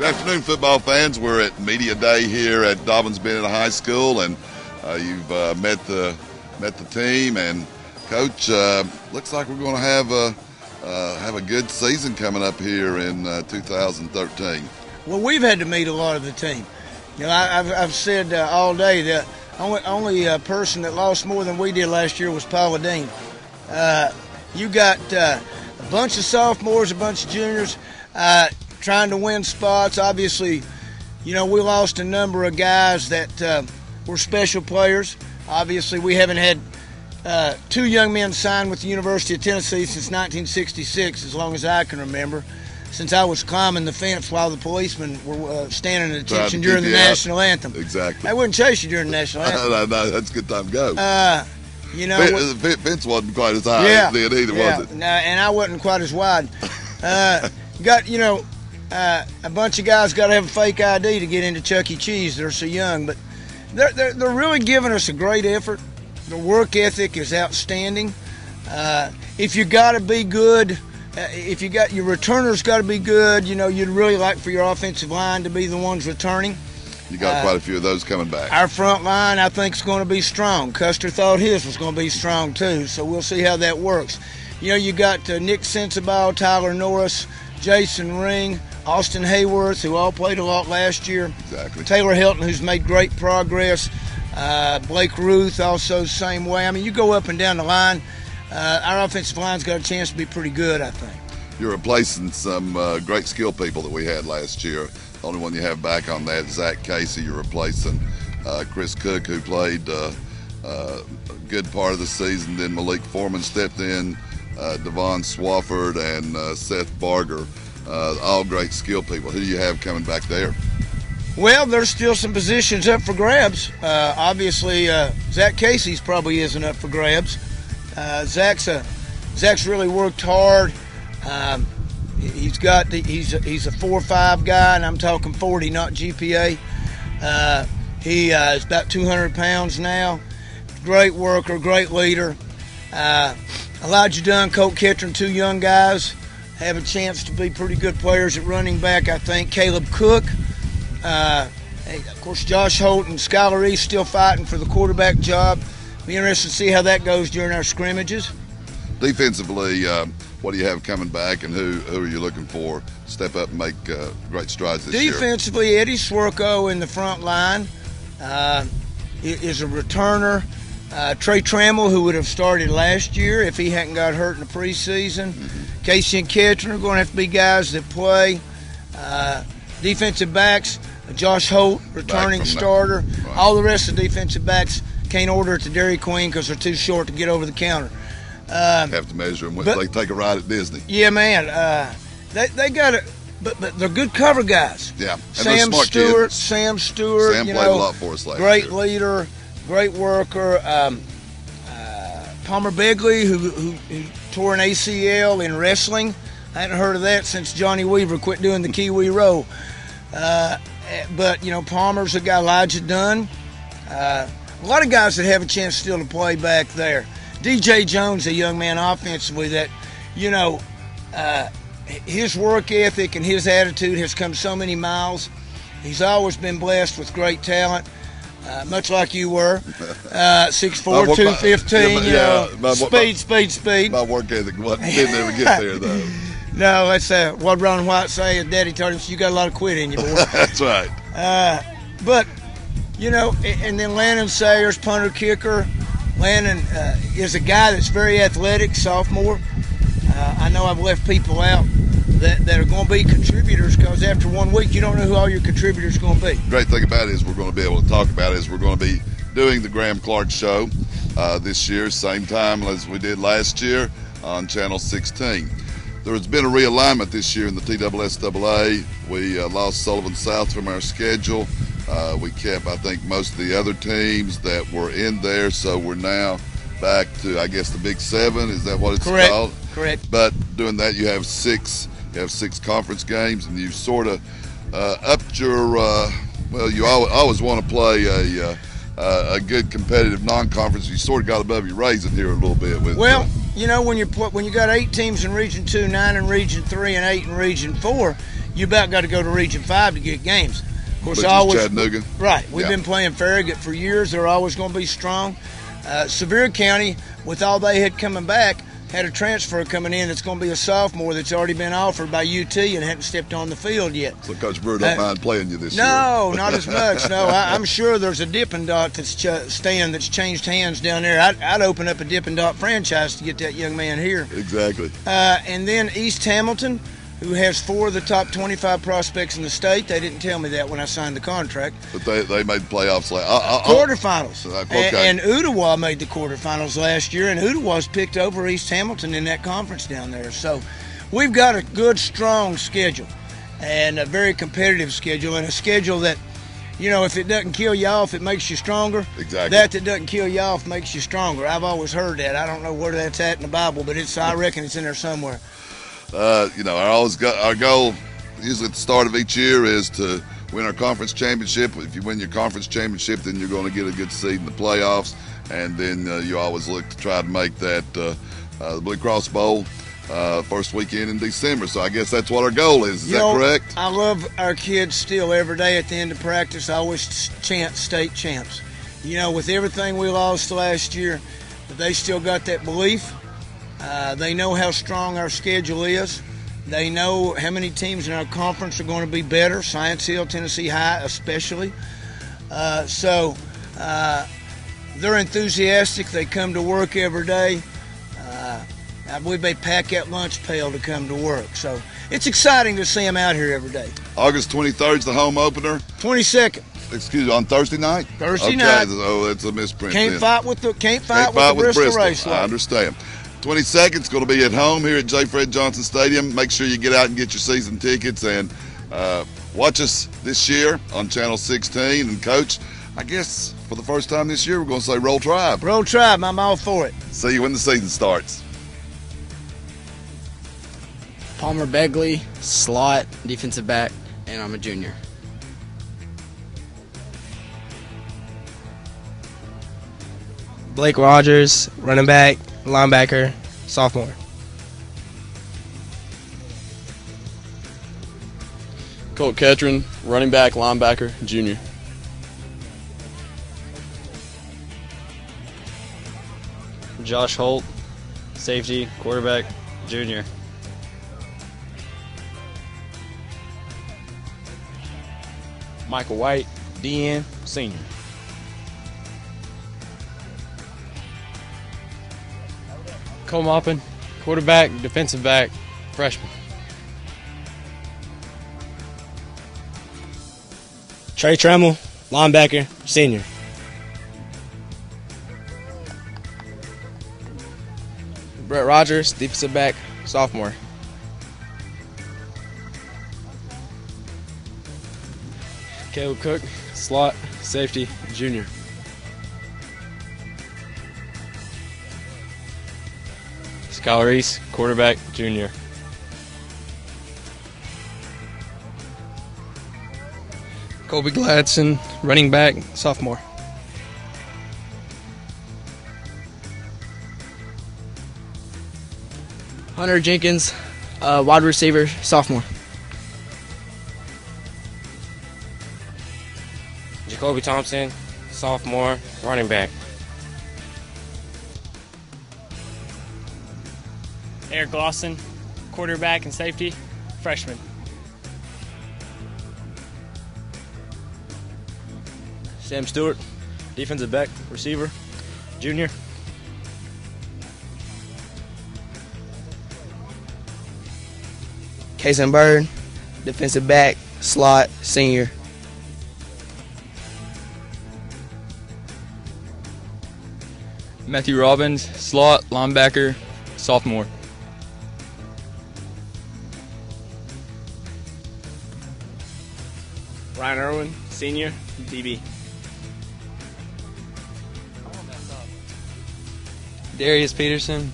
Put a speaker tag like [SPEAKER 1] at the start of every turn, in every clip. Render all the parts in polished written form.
[SPEAKER 1] Good afternoon, football fans. We're at Media Day here at Dobyns Bennett High School, and you've met the team. And Coach, looks like we're going to have a good season coming up here in 2013.
[SPEAKER 2] Well, we've had to meet a lot of the team. You know, I've said all day that only person that lost more than we did last year was Paula Dean. You got a bunch of sophomores, a bunch of juniors trying to win spots. Obviously, you know, we lost a number of guys that were special players. Obviously, we haven't had two young men signed with the University of Tennessee since 1966, as long as I can remember, since I was climbing the fence while the policemen were standing at attention during the national anthem.
[SPEAKER 1] Exactly.
[SPEAKER 2] I wouldn't chase you during the national anthem.
[SPEAKER 1] No, that's a good time to go.
[SPEAKER 2] You know,
[SPEAKER 1] the fence wasn't quite as high then either, was it?
[SPEAKER 2] No, and I wasn't quite as wide. Got, you know, a bunch of guys got to have a fake ID to get into Chuck E. Cheese. They're so young, but they're really giving us a great effort. The work ethic is outstanding. If you got to be good, if you got your returners got to be good, you know, you'd really like for your offensive line to be the ones returning.
[SPEAKER 1] You got quite a few of those coming back.
[SPEAKER 2] Our front line, I think, is going to be strong. Custer thought his was going to be strong too, so we'll see how that works. You know, you got Nick Sensabaugh, Tyler Norris, Jason Ring, Austin Hayworth, who all played a lot last year.
[SPEAKER 1] Exactly.
[SPEAKER 2] Taylor Hilton, who's made great progress. Blake Ruth, also same way. I mean, you go up and down the line. Our offensive line's got a chance to be pretty good, I think.
[SPEAKER 1] You're replacing some great skill people that we had last year. The only one you have back on that is Zach Casey. You're replacing Chris Cook, who played a good part of the season. Then Malik Foreman stepped in, Devon Swafford, and Seth Barger. All great skill people. Who do you have coming back there?
[SPEAKER 2] Well, there's still some positions up for grabs. Obviously, Zach Casey's probably isn't up for grabs. Zach's really worked hard. He's a 4.5 guy, and I'm talking 40, not GPA. He is about 200 pounds now. Great worker, great leader. Elijah Dunn, Colt Ketron, two young guys have a chance to be pretty good players at running back, I think. Caleb Cook. Of course, Josh Holt and Skylar East still fighting for the quarterback job. Be interested to see how that goes during our scrimmages.
[SPEAKER 1] Defensively, what do you have coming back, and who are you looking for to step up and make great strides this year?
[SPEAKER 2] Defensively, Eddie Swerko in the front line is a returner. Trey Trammell, who would have started last year if he hadn't got hurt in the preseason. Mm-hmm. Casey and Ketron are going to have to be guys that play. Defensive backs, Josh Holt, returning starter. Right. All the rest of the defensive backs can't order at the Dairy Queen because they're too short to get over the counter.
[SPEAKER 1] Have to measure them when they take a ride at Disney.
[SPEAKER 2] Yeah, man. They got it, but they're good cover guys.
[SPEAKER 1] Yeah, and
[SPEAKER 2] Sam Stewart. Sam
[SPEAKER 1] played a lot for us last year.
[SPEAKER 2] Great leader, great worker. Palmer Begley, who tore an ACL in wrestling. I hadn't heard of that since Johnny Weaver quit doing the Kiwi roll. But, you know, Palmer's a guy, Elijah Dunn. A lot of guys that have a chance still to play back there. DJ Jones, a young man offensively that, you know, his work ethic and his attitude has come so many miles. He's always been blessed with great talent, much like you were. 6'4", 215, you know, speed.
[SPEAKER 1] My work ethic didn't ever get there, though.
[SPEAKER 2] No, that's what Ron White say. His daddy told him, you got a lot of quit in you, boy.
[SPEAKER 1] That's right.
[SPEAKER 2] But, you know, and then Landon Sayers, punter, kicker. Landon is a guy that's very athletic, sophomore. I know I've left people out that are going to be contributors because after 1 week, you don't know who all your contributors are going to be.
[SPEAKER 1] Great thing about it is we're going to be able to talk about it is we're going to be doing the Graham Clark Show this year, same time as we did last year on Channel 16. There has been a realignment this year in the TSSAA. We lost Sullivan South from our schedule. We kept, I think, most of the other teams that were in there, so we're now back to, I guess, the Big Seven. Is that what it's called?
[SPEAKER 2] Correct.
[SPEAKER 1] But doing that, you have six conference games, and you've sort of upped your. Well, you always want to play a good competitive non-conference. You sort of got above your raisin here a little bit with.
[SPEAKER 2] Well, you know, when you got 8 teams in Region 2, 9 in Region 3, and 8 in Region 4, you about got to go to Region 5 to get games. Of course,
[SPEAKER 1] Which is Chattanooga.
[SPEAKER 2] Right. We've been playing Farragut for years. They're always going to be strong. Sevier County, with all they had coming back, had a transfer coming in that's going to be a sophomore that's already been offered by UT and hadn't stepped on the field yet.
[SPEAKER 1] So Coach Brewer don't mind playing you this year?
[SPEAKER 2] No, not as much. No, I'm sure there's a Dippin' Dot stand that's changed hands down there. I'd open up a Dippin' Dot franchise to get that young man here.
[SPEAKER 1] Exactly.
[SPEAKER 2] And then East Hamilton, who has 4 of the top 25 prospects in the state. They didn't tell me that when I signed the contract.
[SPEAKER 1] But they made playoffs
[SPEAKER 2] quarterfinals.
[SPEAKER 1] Okay.
[SPEAKER 2] And Ottawa made the quarterfinals last year, and Ottawa's picked over East Hamilton in that conference down there. So we've got a good, strong schedule and a very competitive schedule, and a schedule that, if it doesn't kill you off, it makes you stronger.
[SPEAKER 1] Exactly.
[SPEAKER 2] That doesn't kill you off makes you stronger. I've always heard that. I don't know where that's at in the Bible, but I reckon it's in there somewhere.
[SPEAKER 1] Our goal usually at the start of each year is to win our conference championship. If you win your conference championship, then you're going to get a good seed in the playoffs, and then you always look to try to make that the Blue Cross Bowl first weekend in December. So I guess that's what our goal is. Is that correct?
[SPEAKER 2] I love our kids still. Every day at the end of practice, I always chant state champs. With everything we lost last year, they still got that belief. They know how strong our schedule is. They know how many teams in our conference are going to be better, Science Hill, Tennessee High especially. So they're enthusiastic. They come to work every day. I believe they pack that lunch pail to come to work. So it's exciting to see them out here every day.
[SPEAKER 1] August 23rd is the home opener.
[SPEAKER 2] 22nd.
[SPEAKER 1] Excuse me, on Thursday night?
[SPEAKER 2] Thursday night.
[SPEAKER 1] Oh, that's a misprint.
[SPEAKER 2] Can't fight with the Bristol Raceway.
[SPEAKER 1] I understand. 22nd is going to be at home here at J. Fred Johnson Stadium. Make sure you get out and get your season tickets and watch us this year on Channel 16. And, Coach, I guess for the first time this year, we're going to say Roll Tribe.
[SPEAKER 2] Roll Tribe, I'm all for it.
[SPEAKER 1] See you when the season starts.
[SPEAKER 3] Palmer Begley, slot, defensive back, and I'm a junior.
[SPEAKER 4] Blake Rogers, running back, linebacker, sophomore.
[SPEAKER 5] Colt Ketron, running back, linebacker, junior.
[SPEAKER 6] Josh Holt, safety, quarterback, junior.
[SPEAKER 7] Michael White, DN, senior.
[SPEAKER 4] Cole Maupin, quarterback, defensive back, freshman.
[SPEAKER 8] Trey Trammell, linebacker, senior.
[SPEAKER 4] Brett Rogers, defensive back, sophomore.
[SPEAKER 5] Caleb Cook, slot, safety, junior.
[SPEAKER 6] Skylar Reese, quarterback, junior.
[SPEAKER 4] Colby Gladson, running back, sophomore.
[SPEAKER 3] Hunter Jenkins, wide receiver, sophomore.
[SPEAKER 7] Jacoby Thompson, sophomore, running back.
[SPEAKER 9] Eric Lawson, quarterback and safety, freshman.
[SPEAKER 8] Sam Stewart, defensive back, receiver, junior.
[SPEAKER 4] Kason Bird, defensive back, slot, senior.
[SPEAKER 5] Matthew Robbins, slot, linebacker, sophomore.
[SPEAKER 9] Ryan Irwin, senior, DB.
[SPEAKER 5] Darius Peterson,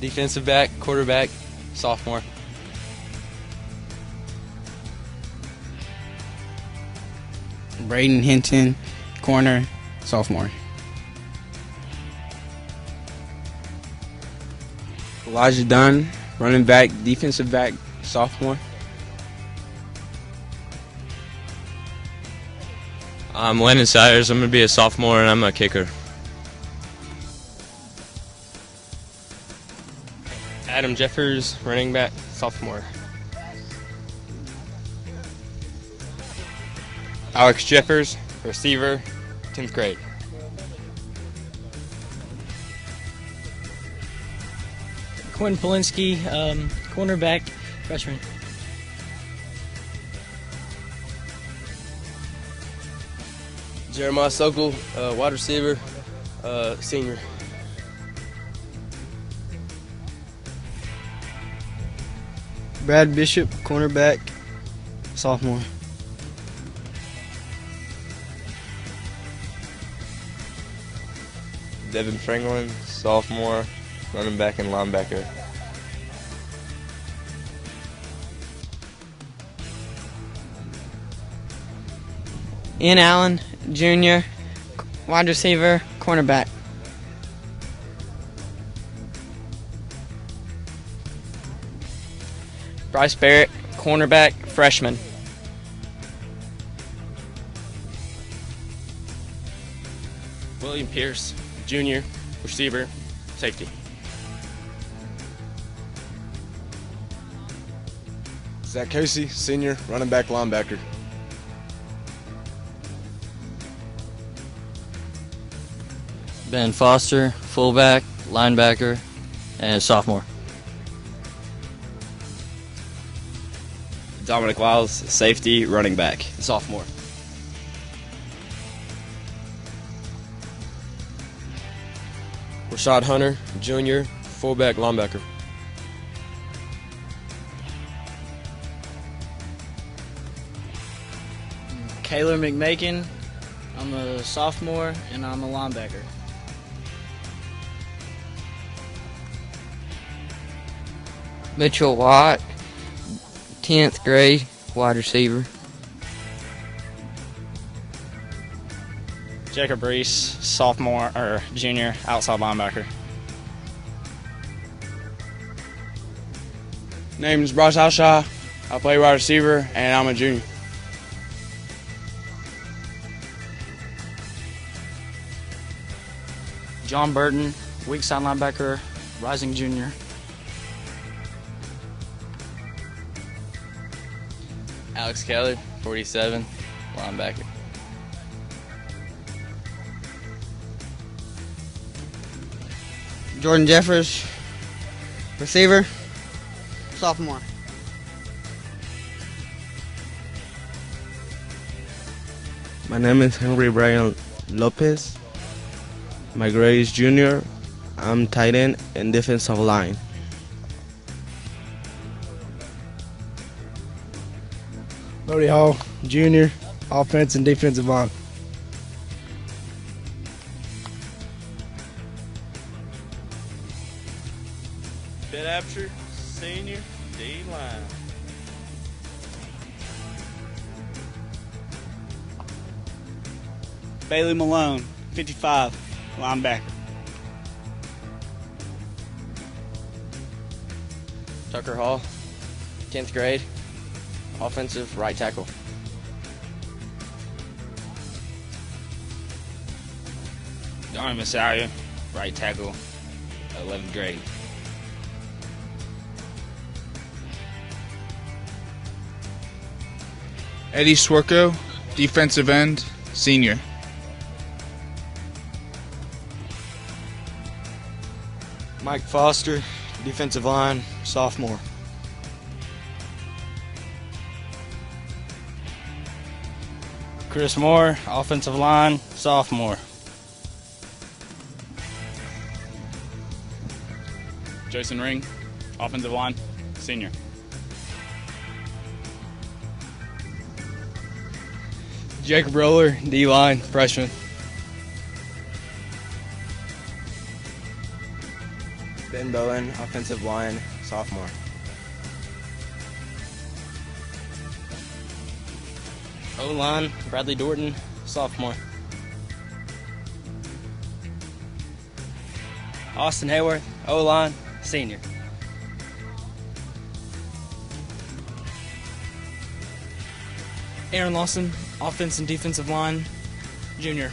[SPEAKER 5] defensive back, quarterback, sophomore.
[SPEAKER 3] Braden Hinton, corner, sophomore.
[SPEAKER 8] Elijah Dunn, running back, defensive back, sophomore.
[SPEAKER 6] I'm Landon Sires. I'm going to be a sophomore, and I'm a kicker.
[SPEAKER 7] Adam Jeffers, running back, sophomore. Alex Jeffers, receiver, 10th grade.
[SPEAKER 9] Quinn Polinsky, cornerback, freshman.
[SPEAKER 8] Jeremiah Sokol, wide receiver, senior.
[SPEAKER 4] Brad Bishop, cornerback, sophomore.
[SPEAKER 6] Devin Franklin, sophomore, running back and linebacker.
[SPEAKER 3] Ian Allen, junior, wide receiver, cornerback.
[SPEAKER 9] Bryce Barrett, cornerback, freshman.
[SPEAKER 7] William Pierce, junior, receiver, safety.
[SPEAKER 5] Zach Casey, senior, running back, linebacker.
[SPEAKER 6] Ben Foster, fullback, linebacker, and sophomore.
[SPEAKER 8] Dominic Wiles, safety, running back, sophomore.
[SPEAKER 7] Rashad Hunter, junior, fullback, linebacker.
[SPEAKER 3] Kaylor McMakin, I'm a sophomore, and I'm a linebacker.
[SPEAKER 4] Mitchell Watt, 10th grade, wide receiver.
[SPEAKER 9] Jacob Reese, sophomore or junior, outside linebacker.
[SPEAKER 5] Name's Bryce Alshaw. I play wide receiver, and I'm a junior.
[SPEAKER 9] John Burton, weak side linebacker, rising junior.
[SPEAKER 6] Alex Kelly, 47, linebacker.
[SPEAKER 4] Jordan Jeffers, receiver, sophomore.
[SPEAKER 10] My name is Henry Brian Lopez. My grade is junior. I'm tight end and defensive line.
[SPEAKER 8] Brody Hall, junior, offense and defensive line.
[SPEAKER 11] Ben Absher, senior, D-line.
[SPEAKER 9] Bailey Malone, 55, linebacker.
[SPEAKER 8] Tucker Hall, 10th grade, offensive right tackle.
[SPEAKER 9] Donnie Messiah, right tackle, 11th grade.
[SPEAKER 12] Eddie Swerko, defensive end, senior.
[SPEAKER 8] Mike Foster, defensive line, sophomore.
[SPEAKER 9] Chris Moore, offensive line, sophomore.
[SPEAKER 13] Jason Ring, offensive line, senior.
[SPEAKER 8] Jacob Roller, D-line, freshman.
[SPEAKER 14] Ben Bowen, offensive line, sophomore.
[SPEAKER 9] O-line, Bradley Dorton, sophomore. Austin Hayworth, O-line, senior.
[SPEAKER 15] Aaron Lawson, offense and defensive line,
[SPEAKER 13] Junior.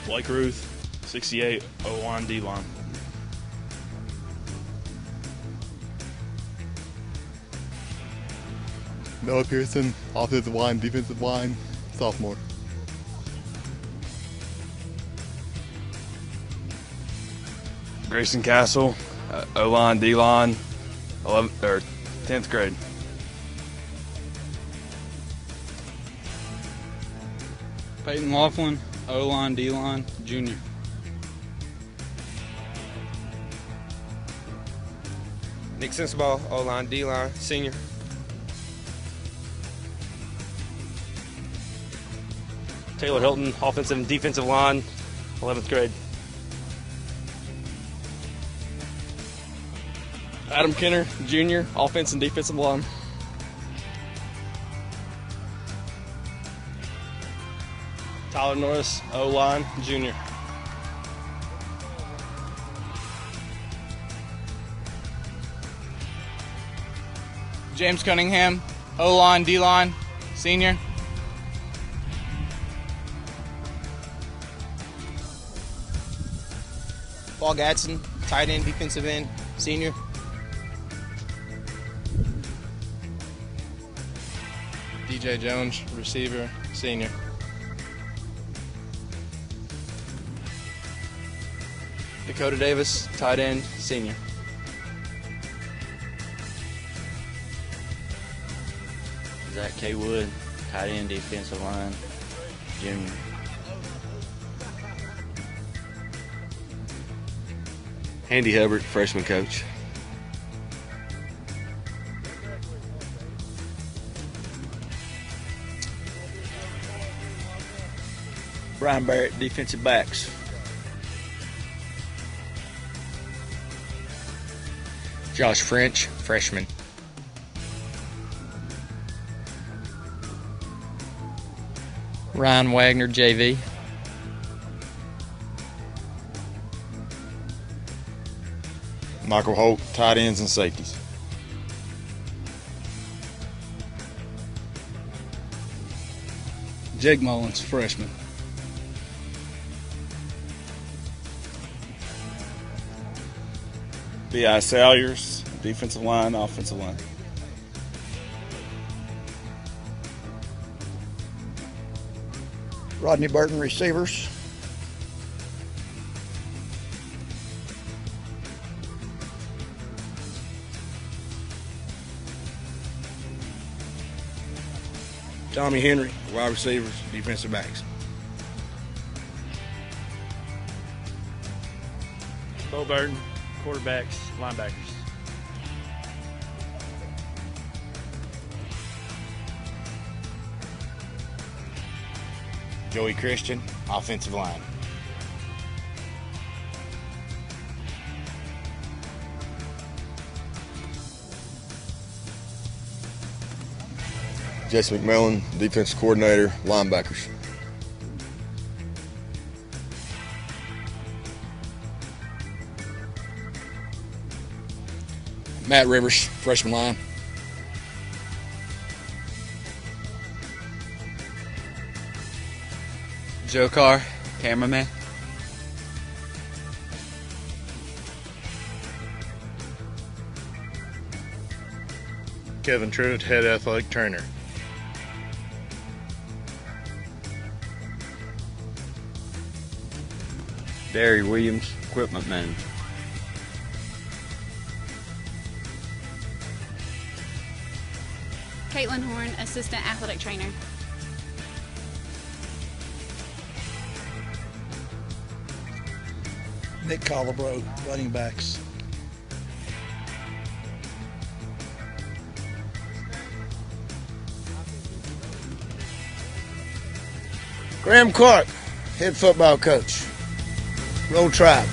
[SPEAKER 11] Blake Ruth, 68, O-line, D-line.
[SPEAKER 15] Noah Pearson, offensive line, defensive line, sophomore.
[SPEAKER 16] Grayson Castle, O-line, D-line, 11th or 10th grade.
[SPEAKER 13] Peyton Laughlin, O-line, D-line, junior.
[SPEAKER 14] Nick Sensabaugh, O-line, D-line, senior.
[SPEAKER 7] Taylor Hilton, offensive and defensive line, 11th grade.
[SPEAKER 5] Adam Kenner, junior, offense and defensive line.
[SPEAKER 13] Tyler Norris, O-line, junior. James Cunningham, O-line, D-line, senior.
[SPEAKER 4] Paul Gadsden, tight end, defensive end, senior.
[SPEAKER 13] DJ Jones, receiver, senior.
[SPEAKER 3] Dakota Davis, tight end, senior.
[SPEAKER 17] Zach K. Wood, tight end, defensive line, junior.
[SPEAKER 18] Andy Hubbard, freshman coach.
[SPEAKER 19] Brian Barrett, defensive backs.
[SPEAKER 20] Josh French, freshman. Ryan Wagner, JV.
[SPEAKER 21] Michael Holt, tight ends and safeties.
[SPEAKER 13] Jake Mullins, freshman.
[SPEAKER 11] B.I. Salyers, defensive line, offensive line.
[SPEAKER 2] Rodney Burton, receivers.
[SPEAKER 22] Tommy Henry, wide receivers, defensive backs.
[SPEAKER 9] Bo Burton, quarterbacks, linebackers.
[SPEAKER 22] Joey Christian, offensive line.
[SPEAKER 23] Jesse McMillan, defensive coordinator, linebackers.
[SPEAKER 20] Matt Rivers, freshman line.
[SPEAKER 3] Joe Carr, cameraman.
[SPEAKER 24] Kevin Truitt, head athletic trainer.
[SPEAKER 17] Barry Williams, equipment manager.
[SPEAKER 25] Caitlin Horn, assistant athletic trainer.
[SPEAKER 2] Nick Colabro, running backs. Graham Clark, head football coach. Roll Tribe.